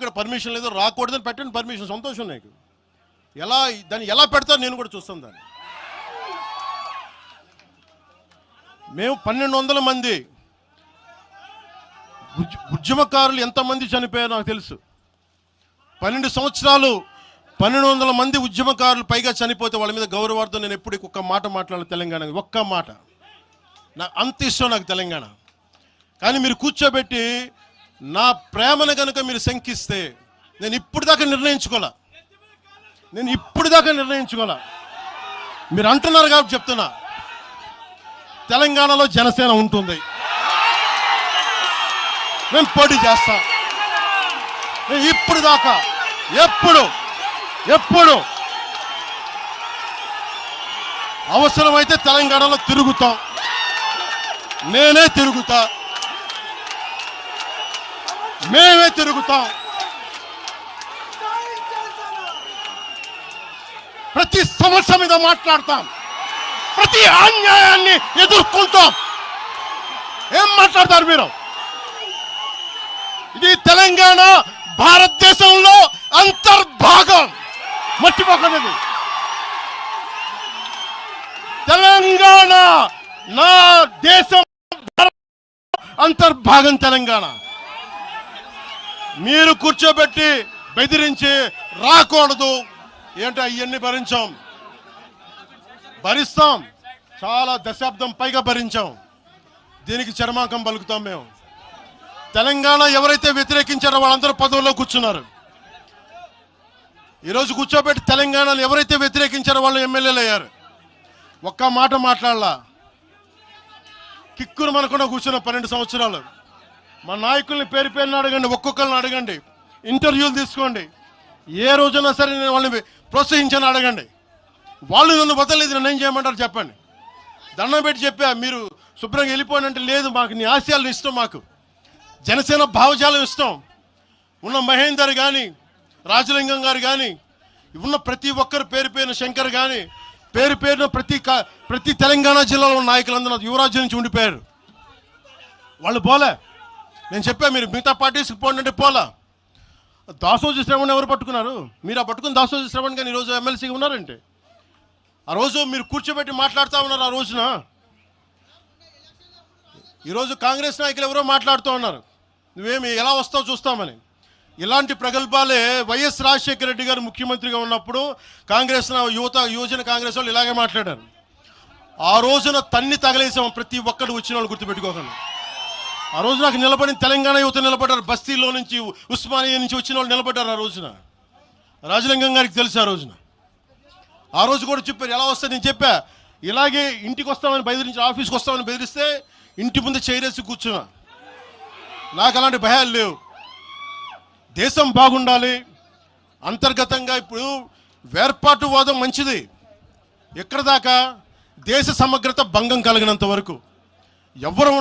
ఇక్కడ పర్మిషన్ లేదు, రాకూడదని పెట్టండి పర్మిషన్, సంతోషం నీకు. దాన్ని ఎలా పెడతారు నేను కూడా చూస్తాను దాన్ని. మేము 1200 మంది ఉద్యమకారులు ఎంతమంది చనిపోయారో నాకు తెలుసు. 12 సంవత్సరాలు 1200 మంది ఉద్యమకారులు పైగా చనిపోతే వాళ్ళ మీద గౌరవార్థం నేను ఎప్పుడు ఒక్క మాట మాట్లాడాలి తెలంగాణ, ఒక్క మాట. నాకు అంత ఇష్టం నాకు తెలంగాణ. కానీ మీరు కూర్చోబెట్టి నా ప్రేమను కనుక మీరు శంకిస్తే నేను ఇప్పుడు దాకా నిర్ణయించుకోలే. మీరు అంటున్నారు కాబట్టి చెప్తున్నా, తెలంగాణలో జనసేన ఉంటుంది, మేము పోటీ చేస్తాం. నేను ఇప్పుడు దాకా ఎప్పుడు అవసరమైతే తెలంగాణలో తిరుగుతాం, నేనే తిరుగుతా, మేమే తిరుగుతాం. ప్రతి సమస్య మీద మాట్లాడతాం, ప్రతి అన్యాయాన్ని ఎదుర్కొంటాం. ఏం మాట్లాడతారు మీరు? ఇది తెలంగాణ భారతదేశంలో అంతర్భాగం, మర్చిపోకండి. తెలంగాణ నా దేశం అంతర్భాగం తెలంగాణ. మీరు కూర్చోబెట్టి బెదిరించి రాకూడదు ఏంటో అవన్నీ భరిస్తాం. చాలా దశాబ్దం పైగా భరించాం. దీనికి చర్మాంకం పలుకుతాం మేము. తెలంగాణ ఎవరైతే వ్యతిరేకించారో వాళ్ళందరూ పదవుల్లో కూర్చున్నారు. ఈరోజు కూర్చోబెట్టి తెలంగాణలో ఎవరైతే వ్యతిరేకించారో వాళ్ళు ఎమ్మెల్యేలు అయ్యారు. ఒక్క మాట మాట్లాడలా. కిక్కును మనకుండా కూర్చున్న 12 సంవత్సరాలు. మా నాయకుల్ని పేరు పేరుని అడగండి, ఒక్కొక్కరిని అడగండి, ఇంటర్వ్యూలు తీసుకోండి. ఏ రోజైనా సరే నేను వాళ్ళని ప్రోత్సహించాను అడగండి. వాళ్ళు నన్ను వదలలేదు, నన్ను ఏం చేయమంటారు చెప్పండి. దండం పెట్టి చెప్పా, మీరు శుభ్రంగా వెళ్ళిపోయినంటే లేదు, మాకు నీ ఆశయాలను ఇష్టం, మాకు జనసేన భావజాలం ఇష్టం. ఉన్న మహేందర్ కానీ, రాజలింగం గారు కానీ, ఉన్న ప్రతి ఒక్కరు పేరు పేరున, శంకర్ కానీ పేరు పేరున ప్రతి తెలంగాణ జిల్లాలో ఉన్న నాయకులందరూ యువరాజ్యం నుంచి ఉండిపోయారు. వాళ్ళు పోలే. నేను చెప్పా, మీరు మిగతా పార్టీస్కి పోండి అంటే పోలా. దాసోజీ శ్రవణ్ ఎవరు పట్టుకున్నారు? మీరు ఆ పట్టుకుని దాసోజీ శ్రవణ్ కానీ ఈరోజు ఎమ్మెల్సీగా ఉన్నారంటే, ఆ రోజు మీరు కూర్చోబెట్టి మాట్లాడుతూ ఉన్నారు. ఆ రోజున ఈరోజు కాంగ్రెస్ నాయకులు ఎవరో మాట్లాడుతూ ఉన్నారు, నువ్వేమి ఎలా వస్తావు చూస్తామని. ఇలాంటి ప్రగల్భాలే వైఎస్ రాజశేఖర రెడ్డి గారు ముఖ్యమంత్రిగా ఉన్నప్పుడు కాంగ్రెస్ యువజన కాంగ్రెస్ వాళ్ళు ఇలాగే మాట్లాడారు. ఆ రోజున తన్ని తగలేసాం ప్రతి ఒక్కరు వచ్చిన వాళ్ళు, గుర్తుపెట్టుకోకండి. ఆ రోజు నాకు నిలబడిన తెలంగాణ యువత నిలబడ్డారు, బస్తీలో నుంచి ఉస్మానియా నుంచి వచ్చిన వాళ్ళు నిలబడ్డారు. ఆ రోజున రాజలింగం గారికి తెలుసు. ఆ రోజు కూడా చెప్పారు ఎలా వస్తుంది. నేను చెప్పా, ఇలాగే ఇంటికి వస్తామని బెదిరించి, ఆఫీస్కి వస్తామని బెదిరిస్తే ఇంటి ముందు చైరేసి కూర్చున్నా. నాకు అలాంటి భయాలు లేవు. దేశం బాగుండాలి. అంతర్గతంగా ఇప్పుడు వేర్పాటువాదం మంచిది. ఎక్కడ దాకా? దేశ సమగ్రత భంగం కలిగినంత వరకు ఎవరు